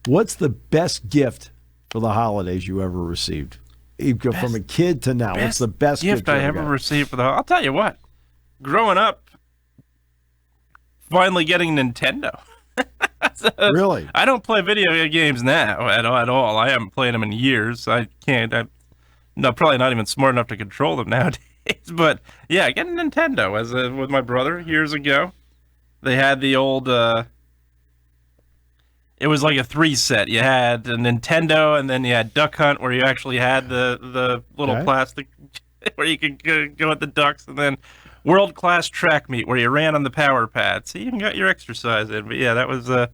What's the best gift for the holidays you ever received? You go from a kid to now. What's the best gift I ever received for the holidays? I'll tell you what. Growing up, finally getting Nintendo. Really? I don't play video games now at all. I haven't played them in years. I can't. I'm probably not even smart enough to control them nowadays. But yeah, getting Nintendo with my brother years ago. They had the old. It was like a 3-set. You had a Nintendo, and then you had Duck Hunt, where you actually had the little plastic where you could go at the ducks, and then World Class Track Meet, where you ran on the power pad. So you even got your exercise in. But yeah, that was I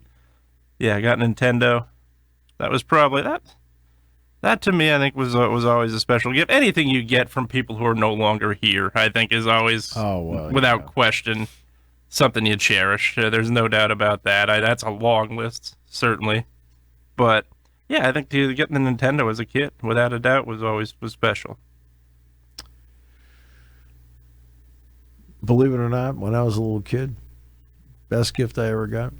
got Nintendo. That was probably that. That to me, I think was always a special gift. Anything you get from people who are no longer here, I think, is always without question something you cherish. There's no doubt about that. That's a long list, certainly. But yeah, I think getting the Nintendo as a kid, without a doubt, was special. Believe it or not, when I was a little kid, best gift I ever got,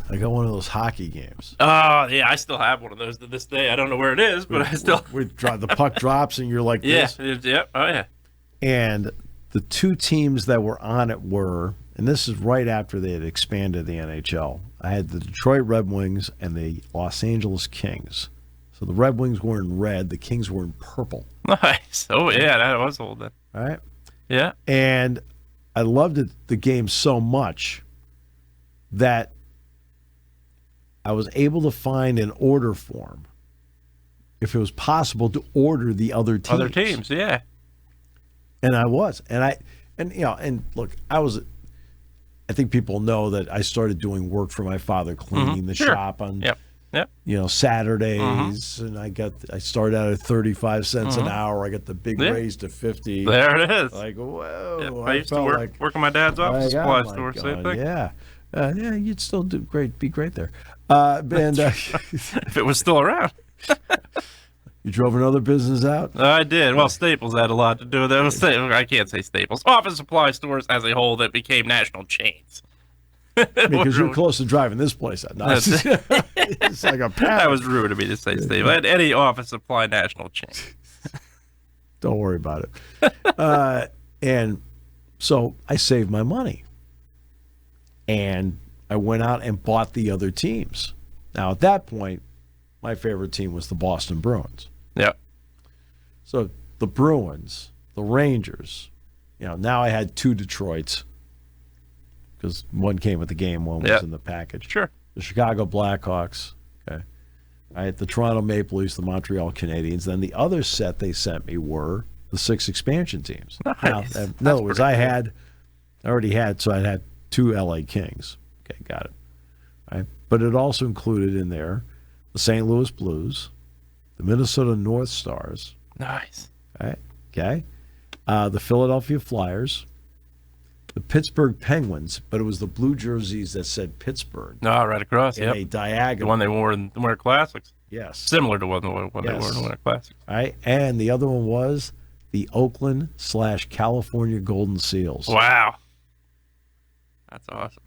I got one of those hockey games. Oh, yeah, I still have one of those to this day. I don't know where it is, but I still... The puck drops and you're like this. Yeah, oh yeah. And the two teams that were on it were, and this is right after they had expanded the NHL, I had the Detroit Red Wings and the Los Angeles Kings. So the Red Wings were in red, the Kings were in purple. Nice. Oh, yeah, that was old then. All right. Yeah. And I loved the game so much that I was able to find an order form, if it was possible, to order the other teams. Other teams, yeah. And I was. And look, I think people know that I started doing work for my father, cleaning the shop on Saturdays, and I started out at 35 cents an hour. I got the big raise to 50. There it is. Like, whoa. Yep. I used to work in my dad's office supply store, same thing. Yeah. You'd still be great there. If it was still around. You drove another business out? I did. Well, Staples had a lot to do with it. I can't say Staples. Office supply stores as a whole that became national chains. Because you're close to driving this place out. No, it's like a pattern. That was rude of me to say Staples. Any office supply national chain. Don't worry about it. And so I saved my money. And I went out and bought the other teams. Now, at that point, my favorite team was the Boston Bruins. Yeah. So the Bruins, the Rangers, now I had two Detroits because one came with the game, one was in the package. Sure. The Chicago Blackhawks, okay. I had the Toronto Maple Leafs, the Montreal Canadiens. Then the other set they sent me were the 6 expansion teams. Nice. Now, in other words, I had 2 LA Kings. Okay, got it. All right. But it also included in there the St. Louis Blues, the Minnesota North Stars. Nice. All right. Okay. The Philadelphia Flyers, the Pittsburgh Penguins, but it was the blue jerseys that said Pittsburgh. No, right across. In a diagonal. The one they wore in the Winter Classics. Yes. Similar to what they wore in the Winter Classics. All right. And the other one was the Oakland/California Golden Seals. Wow. That's awesome.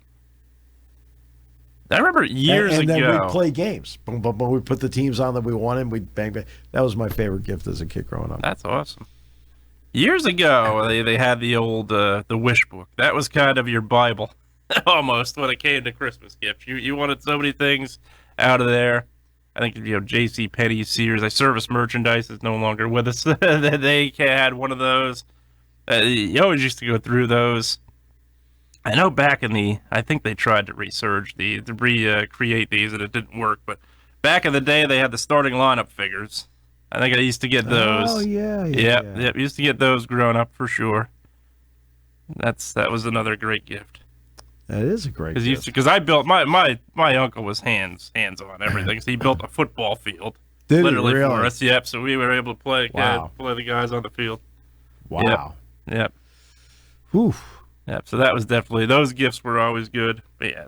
I remember years ago. And then we'd play games. Boom, boom, boom. We'd put the teams on that we wanted. We'd bang, bang. That was my favorite gift as a kid growing up. That's awesome. Years ago, they had the old the wish book. That was kind of your Bible, almost, when it came to Christmas gifts. You wanted so many things out of there. I think, J.C. Penney, Sears, Service Merchandise is no longer with us. They had one of those. You always used to go through those. I know back I think they tried to recreate these, and it didn't work. But back in the day, they had the starting lineup figures. I think I used to get those. Oh, yeah. Yep, used to get those growing up for sure. That was another great gift. That is a great gift. Because I built, my uncle was hands-on everything, so he built a football field. Did literally he really? for us, yep. So we were able to play the guys on the field. Wow. Yep. Whew. Yep, so that was definitely, those gifts were always good. But yeah,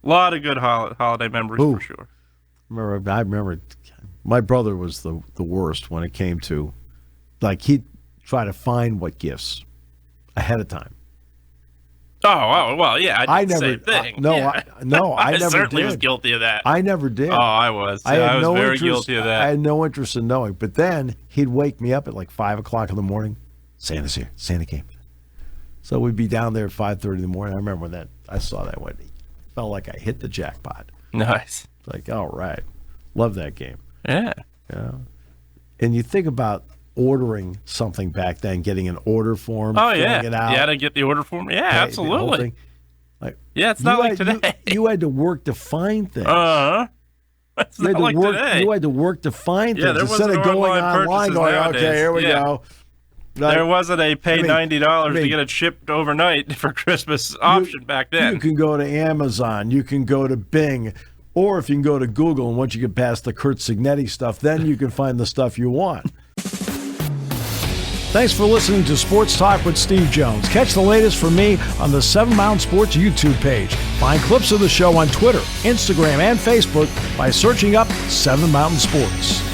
a lot of good holiday memories for sure. I remember my brother was the worst when it came to, he'd try to find what gifts ahead of time. Oh, well, yeah, I did the same thing. I never certainly did. was guilty of that. I never did. Oh, I was. I was very guilty of that. I had no interest in knowing. But then he'd wake me up at like 5 o'clock in the morning. Santa's here. Santa came. So we'd be down there at 5:30 in the morning. I remember when I saw that one. It felt like I hit the jackpot. Nice. Like, all right. Love that game. Yeah. And you think about ordering something back then, getting an order form, filling it out. You had to get the order form. Yeah, absolutely. Like, it's not like today. You had to work to find things. It's not like today. You had to work to find things instead of going online, going, nowadays. okay, here we go. Like, there wasn't a pay $90 to get it shipped overnight for Christmas option back then. You can go to Amazon. You can go to Bing. Or if you can go to Google, and once you get past the Kurt Signetti stuff, then you can find the stuff you want. Thanks for listening to Sports Talk with Steve Jones. Catch the latest from me on the 7 Mountain Sports YouTube page. Find clips of the show on Twitter, Instagram, and Facebook by searching up 7 Mountain Sports.